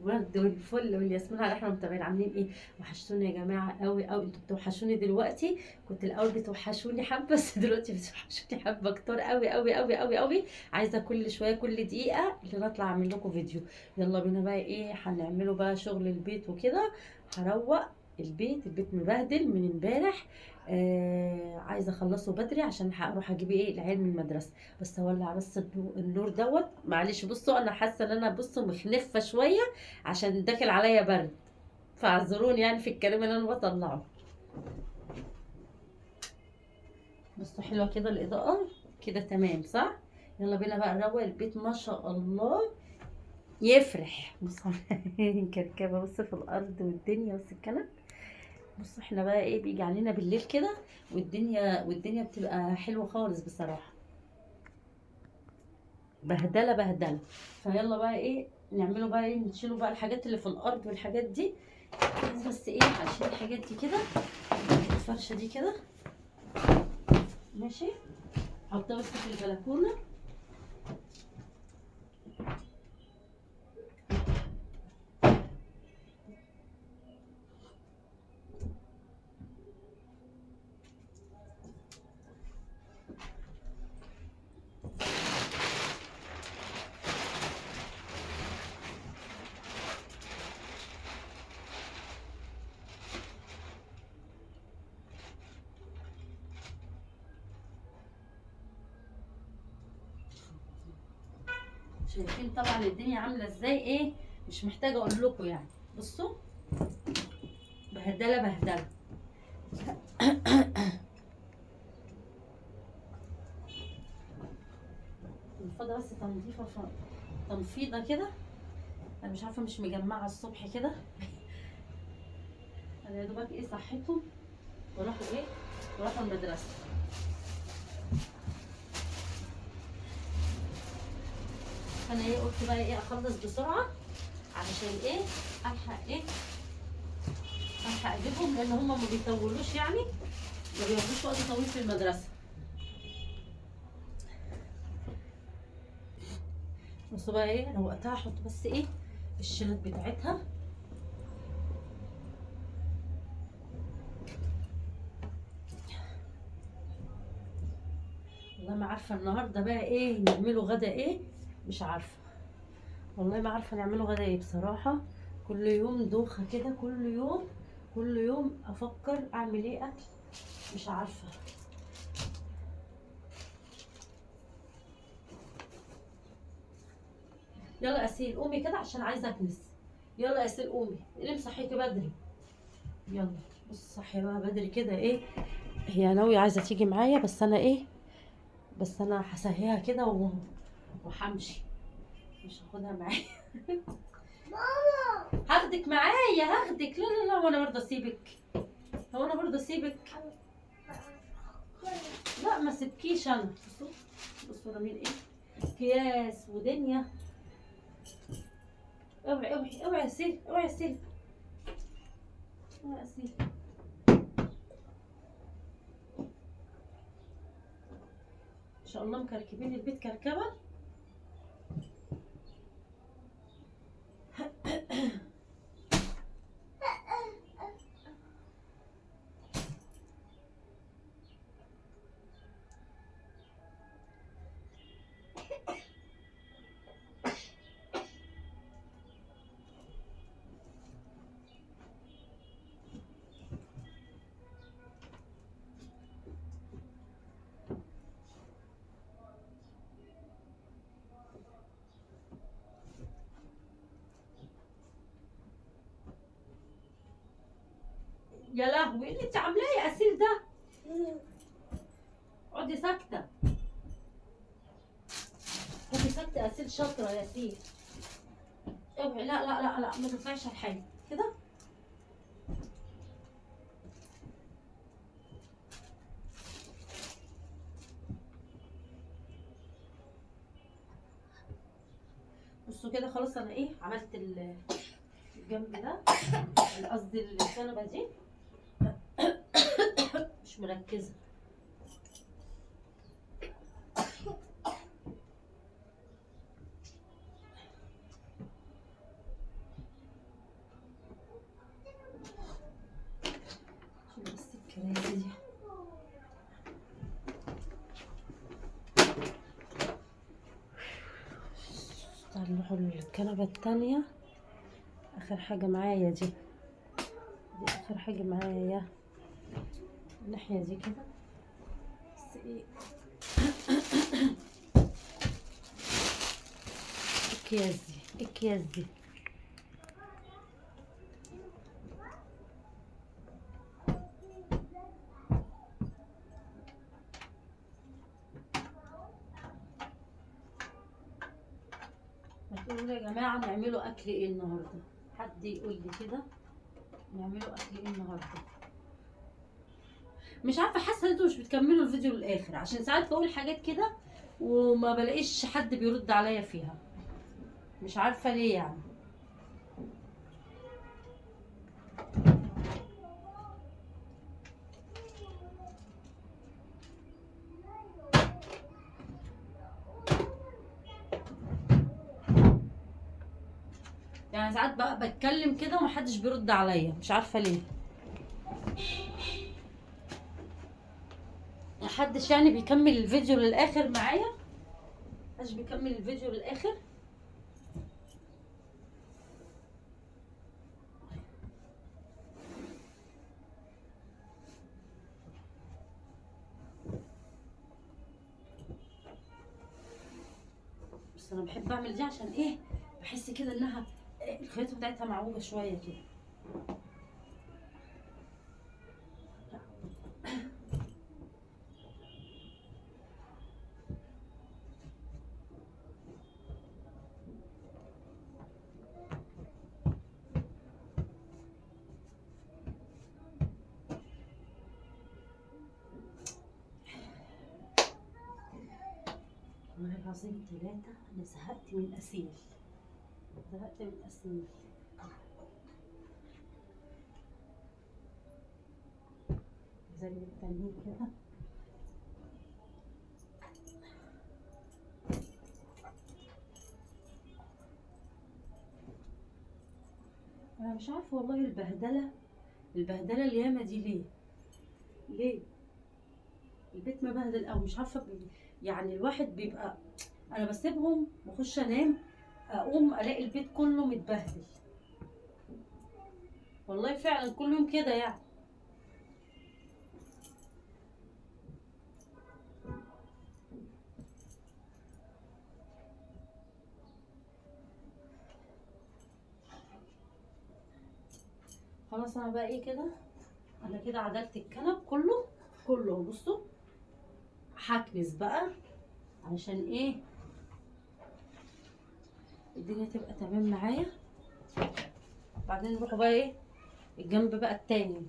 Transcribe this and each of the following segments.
والورد والفل والياسمين على احنا متابعين عاملين ايه؟ وحشتوني يا جماعه قوي قوي، انتوا بتوحشوني دلوقتي. كنت الاول بتوحشوني حبه بس دلوقتي بتوحشوني حبه كتير قوي قوي قوي قوي قوي. عايزه كل شويه كل دقيقه اللي نطلع اعمل لكم فيديو. يلا بينا بقى، ايه هنعمله بقى؟ شغل البيت وكده. هروق البيت مبهدل من امبارح. عايزه اخلصه بدري عشان هروح اجيب ايه العيال من المدرسه. بس اولع بس النور دوت. معلش بصوا، انا حاسه ان انا بصوا مخنفه شويه عشان داخل عليا برد. فاعذروني يعني في الكلام اللي انا بطلعه. بصوا حلوه كده الاضاءه. كده تمام صح؟ يلا بينا بقى نروق البيت ما شاء الله. يفرح. بصوا كركبه بص في الارض والدنيا بص الكنب. بصوا احنا بقى ايه بيجي علينا بالليل كده. والدنيا بتبقى حلوه خالص بصراحه. بهدله بهدله. فيلا بقى ايه نعمله بقى؟ ايه نشيله بقى الحاجات اللي في الارض والحاجات دي. بس ايه هشيل الحاجات دي كده. الفرشه دي كده. ماشي. حطها بس في البلكونه. شايفين طبعا الدنيا عامله ازاي ايه؟ مش محتاجه اقول لكم يعني. بصوا. بهدله بهدله. الفضه بس تنظيفه تنفيضه كده. انا مش عارفه مش مجمعه الصبح كده. انا يا دوبك ايه صحيتهم وراحوا ايه وراحوا المدرسه. فانا ايه قلت بقى ايه اخلص بسرعه علشان ايه الحق اجيبهم لان هم ما بيطولوش يعني. ما بياخدوش وقت طويل في المدرسه. بصوا بقى ايه انا وقتها احط بس ايه الشنط بتاعتها. والله ما عارفه النهارده بقى ايه نعمله غدا ايه. مش عارفه. والله ما عارفه نعمله غدا ايه بصراحه. كل يوم دوخه كده كل يوم افكر اعمل ايه اكل. مش عارفه. يلا اسيل قومي كده عشان عايزه اكنس. يلا اسيل قومي اللي مصحيكي بدري. يلا. بص صحي بقى بدري كده ايه. هي ناوية عايزة تيجي معايا بس انا ايه. بس انا هسهيها كده وهمشي. مش هاخدها معايا. هاخدك معايا هاخدك. لا لا لا وانا برضه اسيبك. هو انا برضه اسيبك. لا ما سيبكيش انا. بصوا. بصوا رامين ايه. اكياس ودنيا. اوعي اوعي اوعي يا سيل اوعي يا سيل. اوعي يا سيل. ان شاء الله مكركبين البيت كركبه. يا لهوي ايه اللي انت عاملاه يا اسيل ده؟ اقعدي ساكته. اقعدي ساكته يا اسيل شاطره يا اسيل. اوعي لا لا لا لا ما تطلعيش على الحاجه كده. بصوا كده خلاص انا ايه عملت الجنب ده. قصدي الكنبه دي. مش مركزه. الكنبة التانية اخر حاجة معايا دي اخر حاجة معايا الناحية دي كده. بس ايه الأكياس دي الأكياس دي هتقولوا يا جماعة نعملوا أكل إيه النهاردة؟ حد يقول لي كده نعملوا أكل إيه النهاردة؟ مش عارفة، حاسة إن انتوا مش بتكملوا الفيديو للآخر، عشان ساعات بقول حاجات كده وما بلاقيش حد بيرد عليا فيها، مش عارفة ليه يعني. يعني ساعات بقى بتكلم كده ومحدش بيرد عليا، مش عارفة ليه. محدش يعني بيكمل الفيديو للآخر معايا، محدش بيكمل الفيديو للآخر. بس انا بحب اعمل دي عشان ايه، بحس كده انها الخيوط بتاعتها معوجه شويه كده. والله العظيم 3 انا زهقت من اسيل، زهقت من اسيل. زي التانيين كده. انا مش عارفه والله البهدله الياما دي ليه، ليه البيت مبهدل قوي، مش عارفه يعني الواحد بيبقى، انا بسيبهم واخش انام اقوم الاقي البيت كله متبهدل، والله فعلا كل يوم كده يعني. خلاص انا بقى ايه كده، انا كده عدلت الكنب كله كله. بصوا هكنس بقى علشان ايه الدنيا تبقى تمام معايا. بعدين نروح بقى ايه الجنب بقى التاني.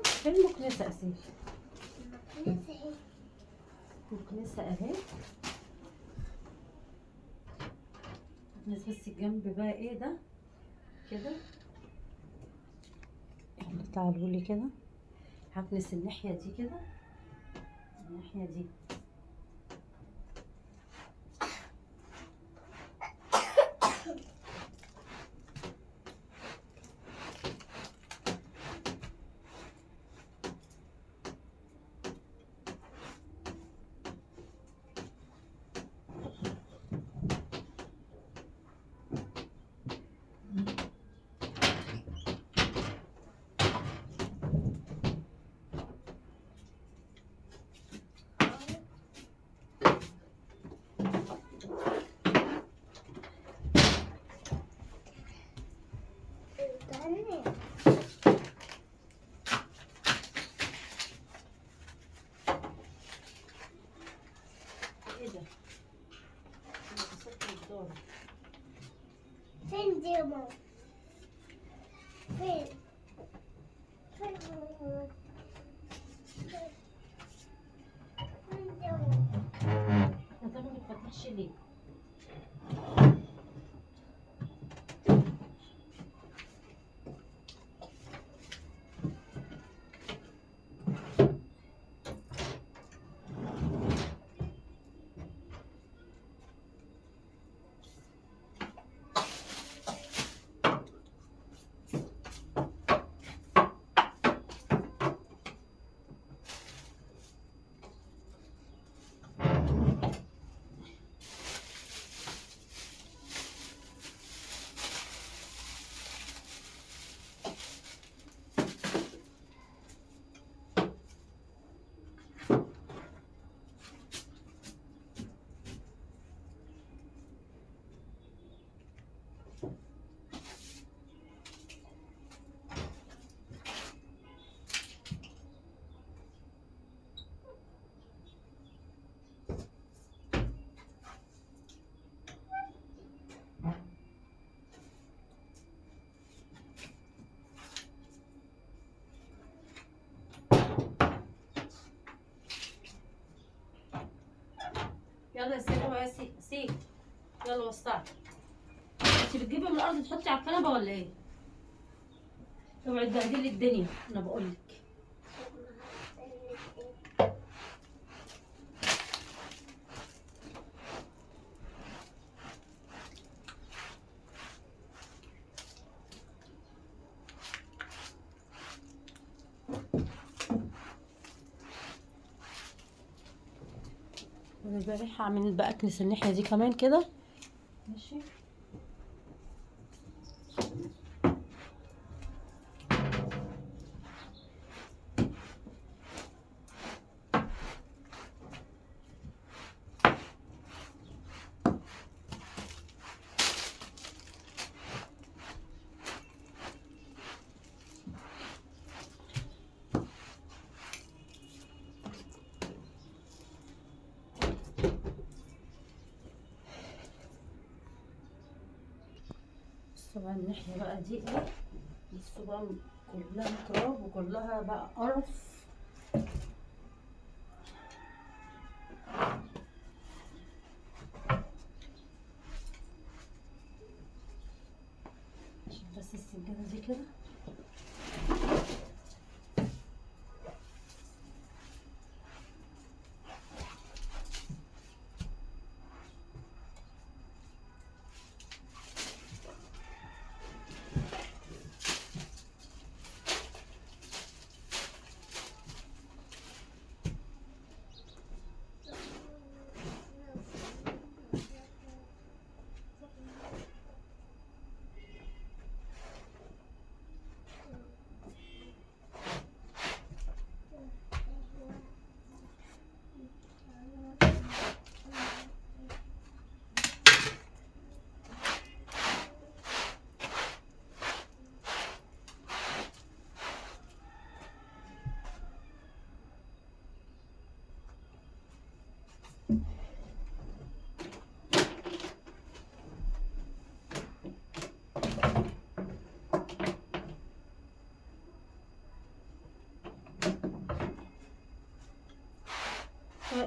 فين المكنسة اسيل؟ المكنسة اهي. هكنس بس الجنب بقى ايه ده كده. يلا تعالوا لي كده، هكنس الناحية دي كده، الناحية دي. ايه ده؟ فين دي يا ماما؟ فين؟ فين ماما؟ شيلي. يلا يا سيدي يا سي. يلا وسعي. انت بتجيبي من الارض تحطي على الكنبه ولا ايه؟ اوعي تبهدلي الدنيا انا بقول لك. انا هعمل بقى اكنس الناحيه دي كمان كده. ماشي. بصوا بقى الناحيه بقى دي ايه. بصوا بقى كلها تراب وكلها بقى قرف. عشان بس السجاده دي كده.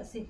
سي.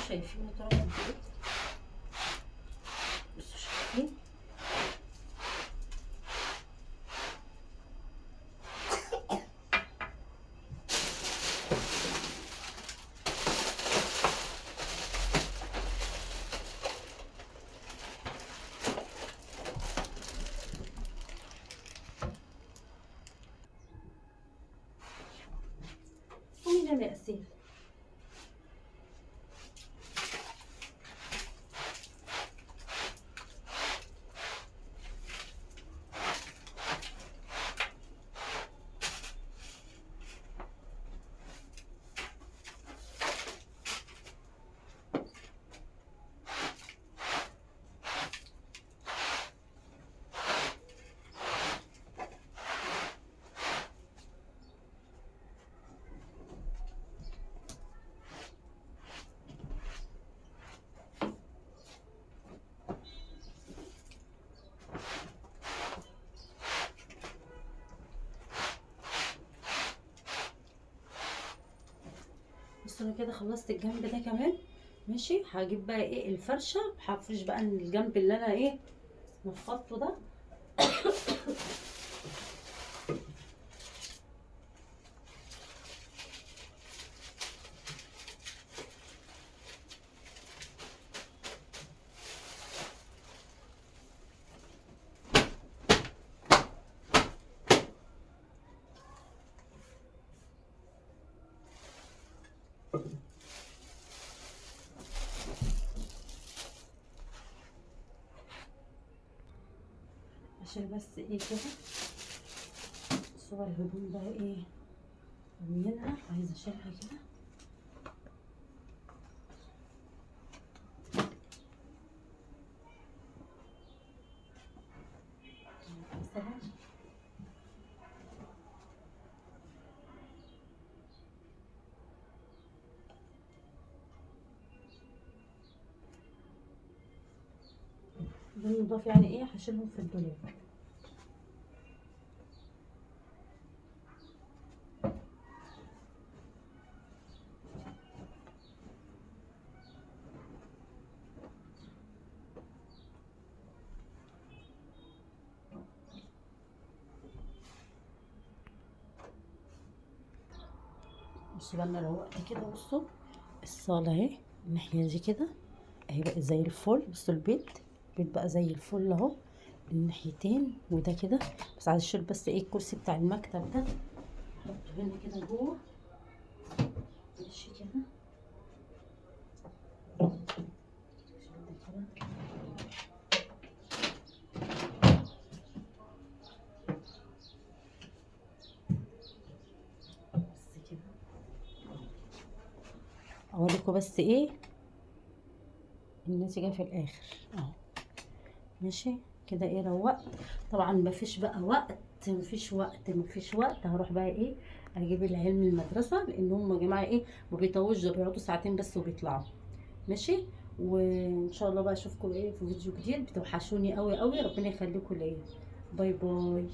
شايفين تراب قد ايه؟ بصوا شايفين؟ قومي نامي يا أسيل. بص انا كده خلصت الجنب ده كمان. ماشي، هجيب بقى ايه الفرشه، هفرش بقى الجنب اللي انا ايه نفضته ده. عشان بس ايه كده صور الهدوم بقى ايه منها، عايزه اشيلها كده. مثلا دول نضاف يعني ايه، هشيلهم في الدولاب. بصوا بقى انا روقت كده. بصوا الصاله اهي الناحيه دي كده اهي بقت زي الفل. بصوا البيت بقى زي الفل اهو الناحيتين، وده كده. بس عايز اشيل بس ايه الكرسي بتاع المكتب ده، احطه هنا كده جوه. ماشي كده. شيل ده كده. بس كده اوريكم بس ايه النتيجه في الاخر اهو. ماشي كده ايه روقت. طبعا مفيش بقى وقت، مفيش وقت هروح بقى ايه اجيب العيال من المدرسه، لان هم يا جماعه ايه ما بيطولوش، ده بيقعدوا ساعتين بس وبيطلعوا. ماشي، وان شاء الله بقى اشوفكم ايه في فيديو جديد. بتوحشوني قوي قوي، ربنا يخليكم ليا. باي باي.